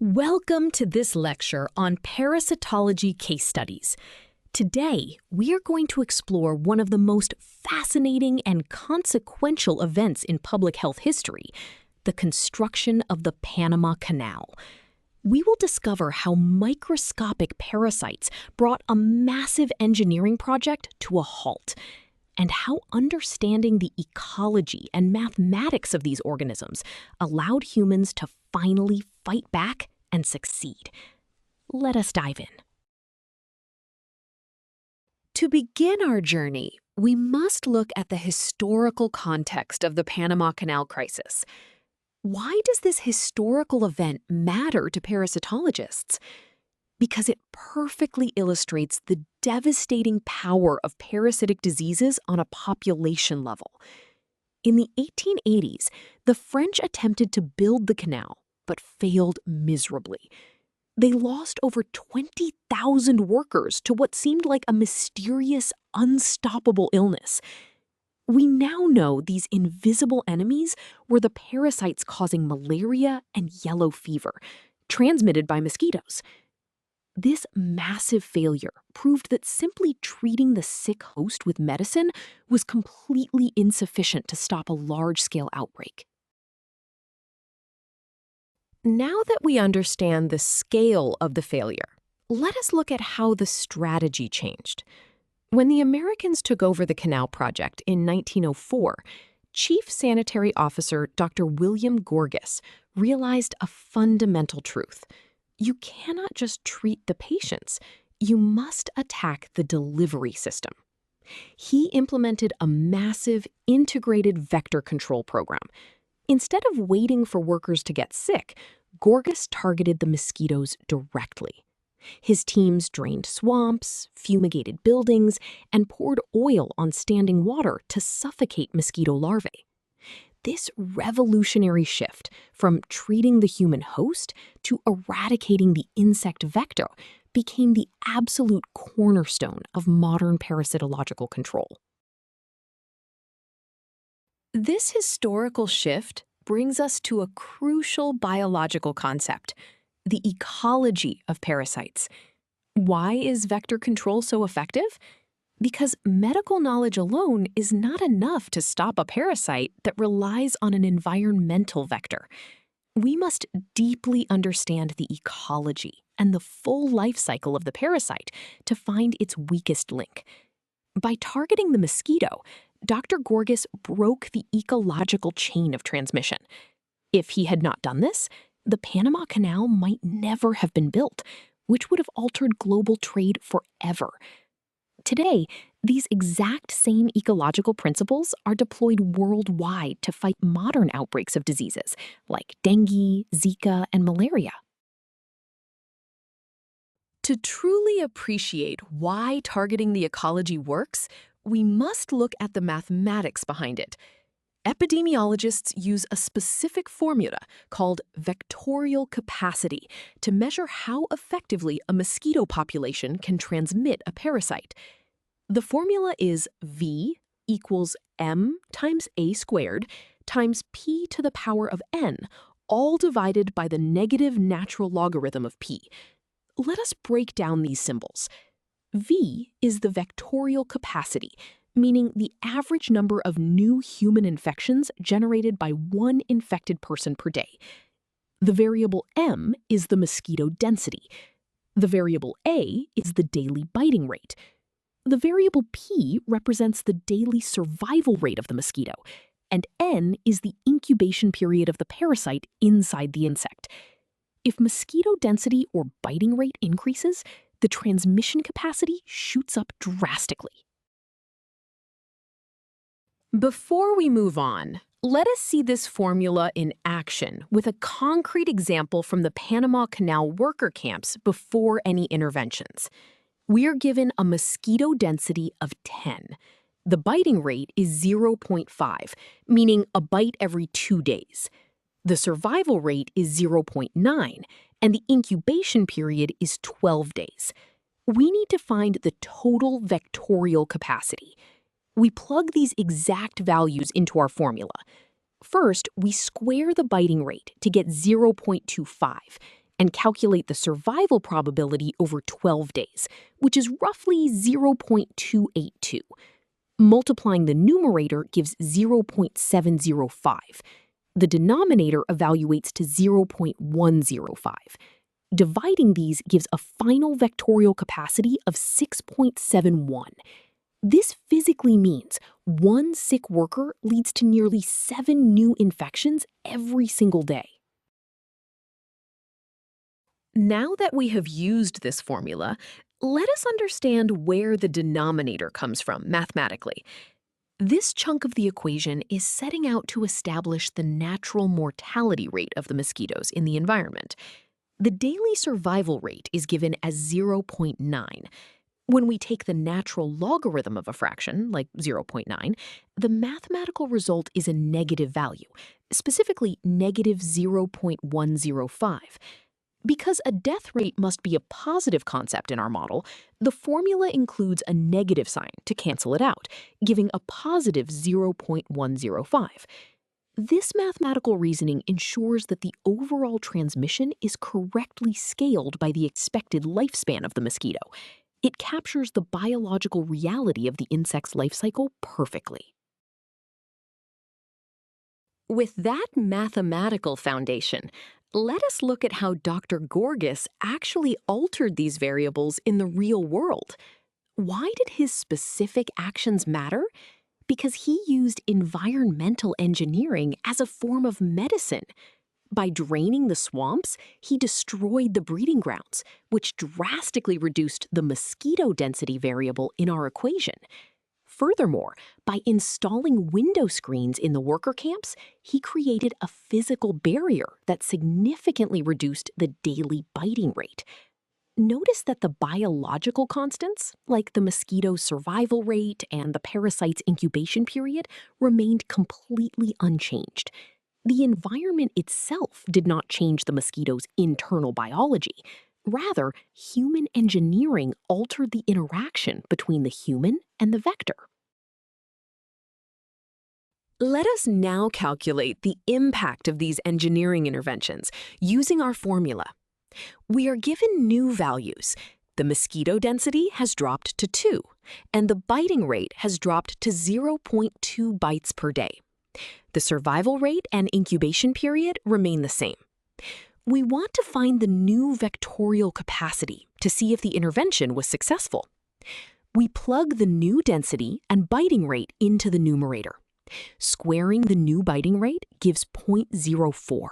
Welcome to this lecture on parasitology case studies. Today, we are going to explore one of the most fascinating and consequential events in public health history, the construction of the Panama Canal. We will discover how microscopic parasites brought a massive engineering project to a halt, and how understanding the ecology and mathematics of these organisms allowed humans to finally fight back and succeed. Let us dive in. To begin our journey, we must look at the historical context of the Panama Canal crisis. Why does this historical event matter to parasitologists? Because it perfectly illustrates the devastating power of parasitic diseases on a population level. In the 1880s, the French attempted to build the canal, but failed miserably. They lost over 20,000 workers to what seemed like a mysterious, unstoppable illness. We now know these invisible enemies were the parasites causing malaria and yellow fever, transmitted by mosquitoes. This massive failure proved that simply treating the sick host with medicine was completely insufficient to stop a large-scale outbreak. Now that we understand the scale of the failure, let us look at how the strategy changed. When the Americans took over the canal project in 1904, Chief Sanitary Officer Dr. William Gorgas realized a fundamental truth. You cannot just treat the patients, you must attack the delivery system. He implemented a massive integrated vector control program. Instead of waiting for workers to get sick, Gorgas targeted the mosquitoes directly. His teams drained swamps, fumigated buildings, and poured oil on standing water to suffocate mosquito larvae. This revolutionary shift from treating the human host to eradicating the insect vector became the absolute cornerstone of modern parasitological control. This historical shift brings us to a crucial biological concept, the ecology of parasites. Why is vector control so effective? Because medical knowledge alone is not enough to stop a parasite that relies on an environmental vector. We must deeply understand the ecology and the full life cycle of the parasite to find its weakest link. By targeting the mosquito, Dr. Gorgas broke the ecological chain of transmission. If he had not done this, the Panama Canal might never have been built, which would have altered global trade forever. Today, these exact same ecological principles are deployed worldwide to fight modern outbreaks of diseases like dengue, Zika, and malaria. To truly appreciate why targeting the ecology works, we must look at the mathematics behind it. Epidemiologists use a specific formula called vectorial capacity to measure how effectively a mosquito population can transmit a parasite. The formula is V equals m times a squared times p to the power of n, all divided by the negative natural logarithm of p. Let us break down these symbols. V is the vectorial capacity, meaning the average number of new human infections generated by one infected person per day. The variable m is the mosquito density. The variable a is the daily biting rate. The variable p represents the daily survival rate of the mosquito, and n is the incubation period of the parasite inside the insect. If mosquito density or biting rate increases, the transmission capacity shoots up drastically. Before we move on, let us see this formula in action with a concrete example from the Panama Canal worker camps before any interventions. We are given a mosquito density of 10. The biting rate is 0.5, meaning a bite every 2 days. The survival rate is 0.9, and the incubation period is 12 days. We need to find the total vectorial capacity. We plug these exact values into our formula. First, we square the biting rate to get 0.25, and calculate the survival probability over 12 days, which is roughly 0.282. Multiplying the numerator gives 0.705. The denominator evaluates to 0.105. Dividing these gives a final vectorial capacity of 6.71. This physically means one sick worker leads to nearly 7 new infections every single day. Now that we have used this formula, let us understand where the denominator comes from mathematically. This chunk of the equation is setting out to establish the natural mortality rate of the mosquitoes in the environment. The daily survival rate is given as 0.9. When we take the natural logarithm of a fraction, like 0.9, the mathematical result is a negative value, specifically negative 0.105. Because a death rate must be a positive concept in our model, the formula includes a negative sign to cancel it out, giving a positive 0.105. This mathematical reasoning ensures that the overall transmission is correctly scaled by the expected lifespan of the mosquito. It captures the biological reality of the insect's life cycle perfectly. With that mathematical foundation, let us look at how Dr. Gorgas actually altered these variables in the real world. Why did his specific actions matter? Because he used environmental engineering as a form of medicine. By draining the swamps, he destroyed the breeding grounds, which drastically reduced the mosquito density variable in our equation. Furthermore, by installing window screens in the worker camps, he created a physical barrier that significantly reduced the daily biting rate. Notice that the biological constants, like the mosquito's survival rate and the parasite's incubation period, remained completely unchanged. The environment itself did not change the mosquito's internal biology. Rather, human engineering altered the interaction between the human and the vector. Let us now calculate the impact of these engineering interventions using our formula. We are given new values. The mosquito density has dropped to 2, and the biting rate has dropped to 0.2 bites per day. The survival rate and incubation period remain the same. We want to find the new vectorial capacity to see if the intervention was successful. We plug the new density and biting rate into the numerator. Squaring the new biting rate gives 0.04.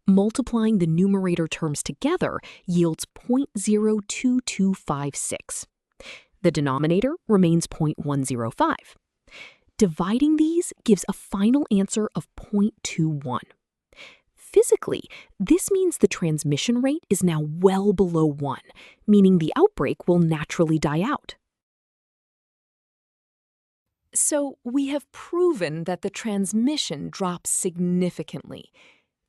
Multiplying the numerator terms together yields 0.02256. The denominator remains 0.105. Dividing these gives a final answer of 0.21. Physically, this means the transmission rate is now well below 1, meaning the outbreak will naturally die out. So we have proven that the transmission drops significantly.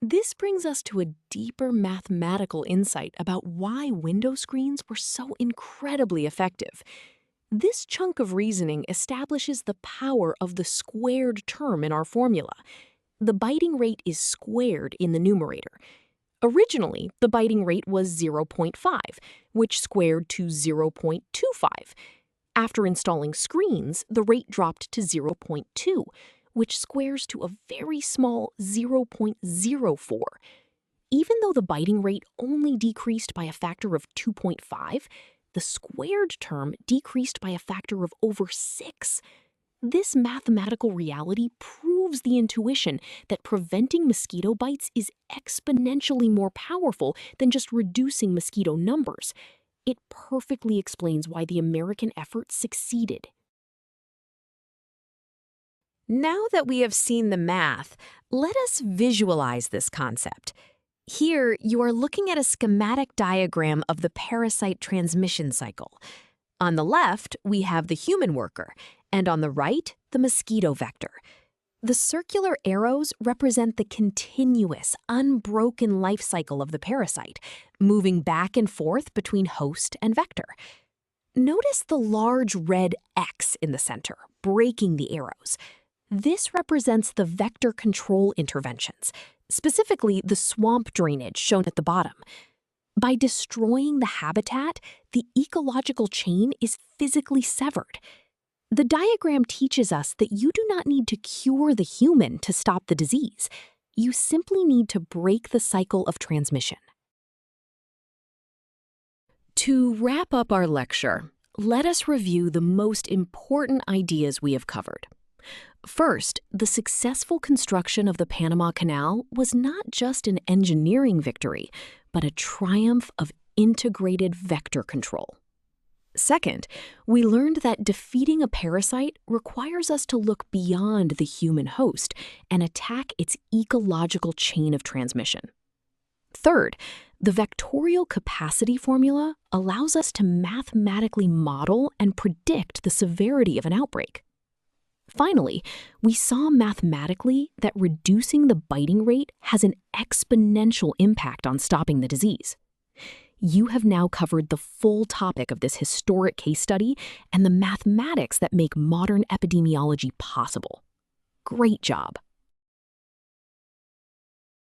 This brings us to a deeper mathematical insight about why window screens were so incredibly effective. This chunk of reasoning establishes the power of the squared term in our formula. The biting rate is squared in the numerator. Originally, the biting rate was 0.5, which squared to 0.25. After installing screens, the rate dropped to 0.2, which squares to a very small 0.04. Even though the biting rate only decreased by a factor of 2.5, the squared term decreased by a factor of over 6. This mathematical reality proves the intuition that preventing mosquito bites is exponentially more powerful than just reducing mosquito numbers. It perfectly explains why the American effort succeeded. Now that we have seen the math, let us visualize this concept. Here, you are looking at a schematic diagram of the parasite transmission cycle. On the left, we have the human worker, and on the right, the mosquito vector. The circular arrows represent the continuous, unbroken life cycle of the parasite, moving back and forth between host and vector. Notice the large red X in the center, breaking the arrows. This represents the vector control interventions, specifically the swamp drainage shown at the bottom. By destroying the habitat, the ecological chain is physically severed. The diagram teaches us that you do not need to cure the human to stop the disease. You simply need to break the cycle of transmission. To wrap up our lecture, let us review the most important ideas we have covered. First, the successful construction of the Panama Canal was not just an engineering victory, but a triumph of integrated vector control. Second, we learned that defeating a parasite requires us to look beyond the human host and attack its ecological chain of transmission. Third, the vectorial capacity formula allows us to mathematically model and predict the severity of an outbreak. Finally, we saw mathematically that reducing the biting rate has an exponential impact on stopping the disease. You have now covered the full topic of this historic case study and the mathematics that make modern epidemiology possible. Great job!